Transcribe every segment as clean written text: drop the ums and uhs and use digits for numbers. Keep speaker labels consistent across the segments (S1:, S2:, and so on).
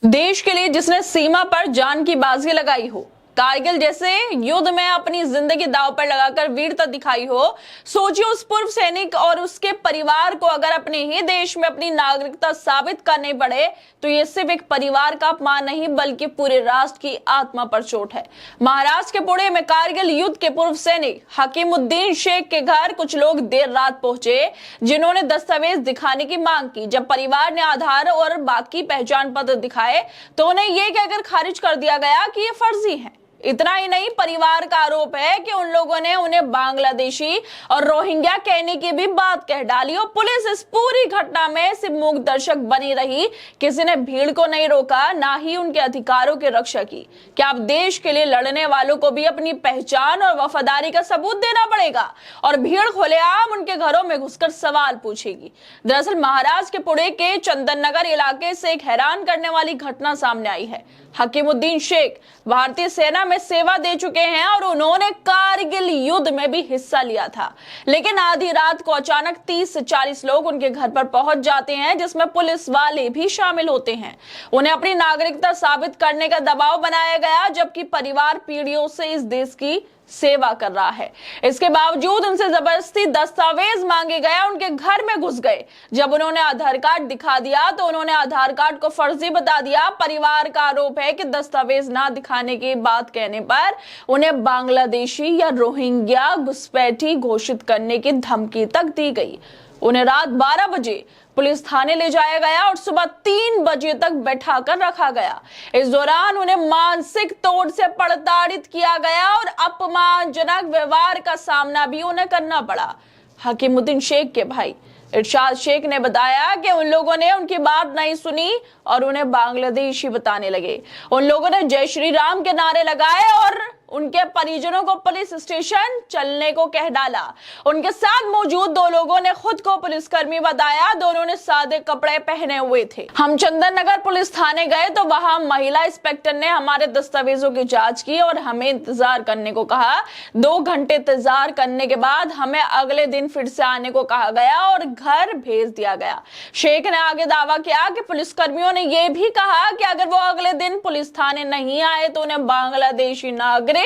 S1: देश के लिए जिसने सीमा पर जान की बाजी लगाई हो, कारगिल जैसे युद्ध में अपनी जिंदगी दांव पर लगाकर वीरता दिखाई हो, सोचिए उस पूर्व सैनिक और उसके परिवार को अगर अपने ही देश में अपनी नागरिकता साबित करनी पड़े तो ये सिर्फ एक परिवार का अपमान नहीं बल्कि पूरे राष्ट्र की आत्मा पर चोट है। महाराष्ट्र के पुणे में कारगिल युद्ध के पूर्व सैनिक हकीमुद्दीन शेख के घर कुछ लोग देर रात पहुंचे, जिन्होंने दस्तावेज दिखाने की मांग की। जब परिवार ने आधार और बाकी पहचान पत्र दिखाए तो उन्हें यह कहकर खारिज कर दिया गया कि ये फर्जी है। इतना ही नहीं, परिवार का आरोप है कि उन लोगों ने उन्हें बांग्लादेशी और रोहिंग्या कहने की भी बात कह डाली और पुलिस इस पूरी घटना में सिर्फ मूक दर्शक बनी रही। किसी ने भीड़ को नहीं रोका, ना ही उनके अधिकारों की रक्षा की। क्या अब देश के लिए लड़ने वालों को भी अपनी पहचान और वफादारी का सबूत देना पड़ेगा और भीड़ खुलेआम उनके घरों में घुसकर सवाल पूछेगी? दरअसल महाराष्ट्र के पुणे के चंदन नगर इलाके से एक हैरान करने वाली घटना सामने आई है। हकीमुद्दीन शेख भारतीय सेना में सेवा दे चुके हैं और उन्होंने कारगिल युद्ध में भी हिस्सा लिया था। लेकिन आधी रात को अचानक 30 से 40 लोग उनके घर पर पहुंच जाते हैं, जिसमें पुलिस वाले भी शामिल होते हैं। उन्हें अपनी नागरिकता साबित करने का दबाव बनाया गया, जबकि परिवार पीढ़ियों से इस देश की सेवा कर रहा है। इसके बावजूद उनसे जबरदस्ती दस्तावेज मांगे गए, उनके घर में घुस गए। जब उन्होंने आधार कार्ड दिखा दिया तो उन्होंने आधार कार्ड को फर्जी बता दिया। परिवार का आरोप है कि दस्तावेज ना दिखाने की बात कहने पर उन्हें बांग्लादेशी या रोहिंग्या घुसपैठी घोषित करने की धमकी तक दी गई। उन्हें रात 12 बजे पुलिस थाने ले जाया गया और सुबह 3 बजे तक बैठा कर रखा गया। इस दौरान उन्हें मानसिक तौर से प्रताड़ित किया गया और अपमानजनक व्यवहार का सामना भी उन्हें करना पड़ा। हकीमुद्दीन शेख के भाई इरशाद शेख ने बताया कि उन लोगों ने उनकी बात नहीं सुनी और उन्हें बांग्लादेशी बताने लगे। उन लोगों ने जय श्री राम के नारे लगाए और उनके परिजनों को पुलिस स्टेशन चलने को कह डाला। उनके साथ मौजूद 2 लोगों ने खुद को पुलिसकर्मी बताया। दोनों ने सादे कपड़े पहने हुए थे। हम चंदन नगर पुलिस थाने गए तो वहां महिला इंस्पेक्टर ने हमारे दस्तावेजों की जांच की और हमें इंतजार करने को कहा। 2 घंटे इंतजार करने के बाद हमें अगले दिन फिर से आने को कहा गया और घर भेज दिया गया। शेख ने आगे दावा किया कि पुलिसकर्मियों ने यह भी कहा कि अगर वो अगले दिन पुलिस थाने नहीं आए तो उन्हें बांग्लादेशी नागरिक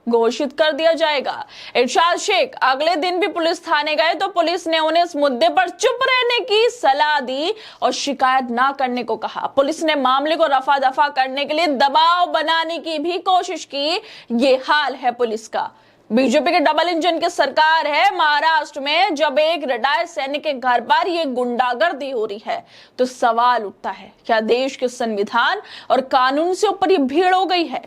S1: घोषित कर दिया जाएगा। इरशाद शेख अगले दिन भी पुलिस थाने गए तो पुलिस ने उन्हें इस मुद्दे पर चुप रहने की सलाह दी और शिकायत ना करने को कहा। पुलिस ने मामले को रफा दफा करने के लिए दबाव बनाने की भी कोशिश की। ये हाल है पुलिस का। बीजेपी के डबल इंजन की सरकार है महाराष्ट्र में। जब एक रिटायर्ड सैनिक के घर पर ये गुंडागर्दी हो रही है तो सवाल उठता है, क्या देश के संविधान और कानून से ऊपर ये भीड़ हो गई है?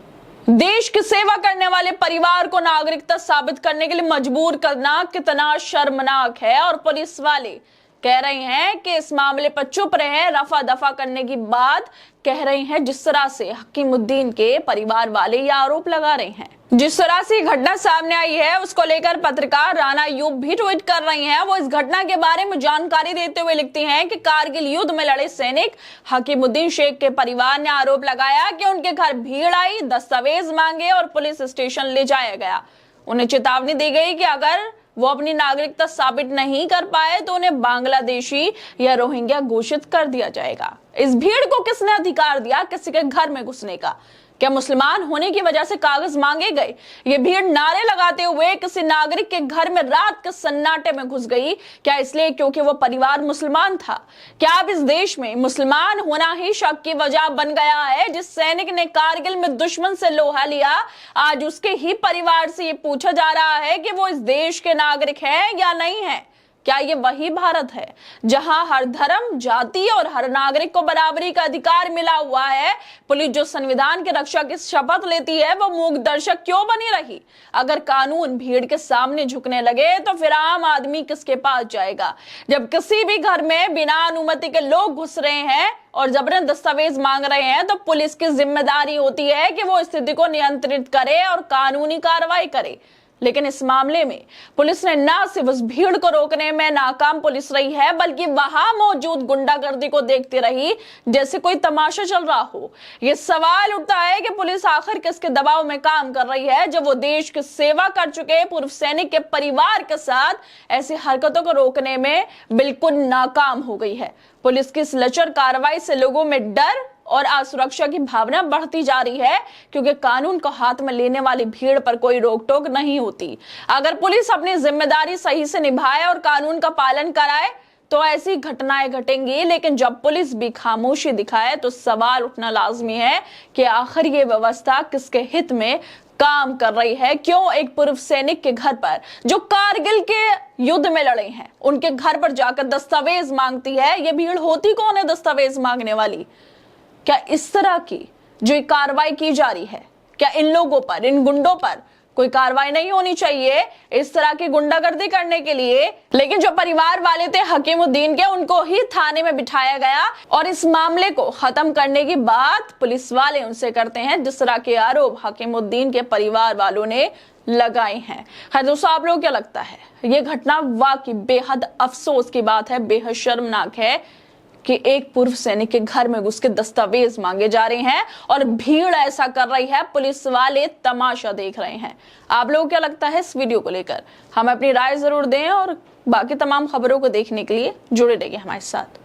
S1: देश की सेवा करने वाले परिवार को नागरिकता साबित करने के लिए मजबूर करना कितना शर्मनाक है। और पुलिस वाले कह रहे हैं कि इस मामले पर चुप रहे, रफा दफा करने की बात कह रहे हैं। जिस तरह से हकीमुद्दीन के परिवार वाले ये आरोप लगा रहे हैं, जिस तरह से घटना सामने आई है, उसको लेकर पत्रकार राना यूब भी ट्वीट कर रही हैं। वो इस घटना के बारे में जानकारी देते हुए लिखती हैं कि कारगिल युद्ध में लड़े सैनिक हकीमुद्दीन शेख के परिवार ने आरोप लगाया कि उनके घर भीड़ आई, दस्तावेज मांगे और पुलिस स्टेशन ले जाया गया। उन्हें चेतावनी दी गई कि अगर वो अपनी नागरिकता साबित नहीं कर पाए तो उन्हें बांग्लादेशी या रोहिंग्या घोषित कर दिया जाएगा। इस भीड़ को किसने अधिकार दिया किसी के घर में घुसने का? क्या मुसलमान होने की वजह से कागज मांगे गए? ये भीड़ नारे लगाते हुए किसी नागरिक के घर में रात के सन्नाटे में घुस गई, क्या इसलिए क्योंकि वो परिवार मुसलमान था? क्या अब इस देश में मुसलमान होना ही शक की वजह बन गया है? जिस सैनिक ने कारगिल में दुश्मन से लोहा लिया, आज उसके ही परिवार से ये पूछा जा रहा है कि वो इस देश के नागरिक हैं या नहीं है। क्या ये वही भारत है जहां हर धर्म, जाति और हर नागरिक को बराबरी का अधिकार मिला हुआ है? पुलिस जो संविधान की रक्षा की शपथ लेती है वो मूक दर्शक क्यों बनी रही? अगर कानून भीड़ के सामने झुकने लगे तो फिर आम आदमी किसके पास जाएगा? जब किसी भी घर में बिना अनुमति के लोग घुस रहे हैं और जबरन दस्तावेज मांग रहे हैं तो पुलिस की जिम्मेदारी होती है कि वो स्थिति को नियंत्रित करे और कानूनी कार्रवाई करे। लेकिन इस मामले में पुलिस ने न सिर्फ उस भीड़ को रोकने में नाकाम पुलिस रही है, बल्कि वहां मौजूद गुंडागर्दी को देखती रही जैसे कोई तमाशा चल रहा हो। यह सवाल उठता है कि पुलिस आखिर किसके दबाव में काम कर रही है, जब वो देश की सेवा कर चुके पूर्व सैनिक के परिवार के साथ ऐसी हरकतों को रोकने में बिल्कुल नाकाम हो गई है। पुलिस की इस लचर कार्रवाई से लोगों में डर और असुरक्षा की भावना बढ़ती जा रही है, क्योंकि कानून को हाथ में लेने वाली भीड़ पर कोई रोक टोक नहीं होती। अगर पुलिस अपनी जिम्मेदारी सही से निभाए और कानून का पालन कराए तो ऐसी घटनाएं घटेंगी, लेकिन जब पुलिस भी खामोशी दिखाए तो सवाल उठना लाजमी है कि आखिर ये व्यवस्था किसके हित में काम कर रही है। क्यों एक पूर्व सैनिक के घर पर, जो कारगिल के युद्ध में लड़े हैं, उनके घर पर जाकर दस्तावेज मांगती है? ये भीड़ होती कौन है दस्तावेज मांगने वाली? क्या इस तरह की जो कार्रवाई की जा रही है, क्या इन लोगों पर, इन गुंडों पर कोई कार्रवाई नहीं होनी चाहिए इस तरह की गुंडागर्दी करने के लिए? लेकिन जो परिवार वाले थे हकीमुद्दीन के, उनको ही थाने में बिठाया गया और इस मामले को खत्म करने की बात पुलिस वाले उनसे करते हैं, जिस तरह के आरोप हकीमुद्दीन के परिवार वालों ने लगाए हैं। खैर दोस्तों, आप लोगों को क्या लगता है? ये घटना वाकई बेहद अफसोस की बात है, बेहद शर्मनाक है कि एक पूर्व सैनिक के घर में घुस के दस्तावेज मांगे जा रहे हैं और भीड़ ऐसा कर रही है, पुलिस वाले तमाशा देख रहे हैं। आप लोगों को क्या लगता है इस वीडियो को लेकर? हमें अपनी राय जरूर दें और बाकी तमाम खबरों को देखने के लिए जुड़े रहिए हमारे साथ।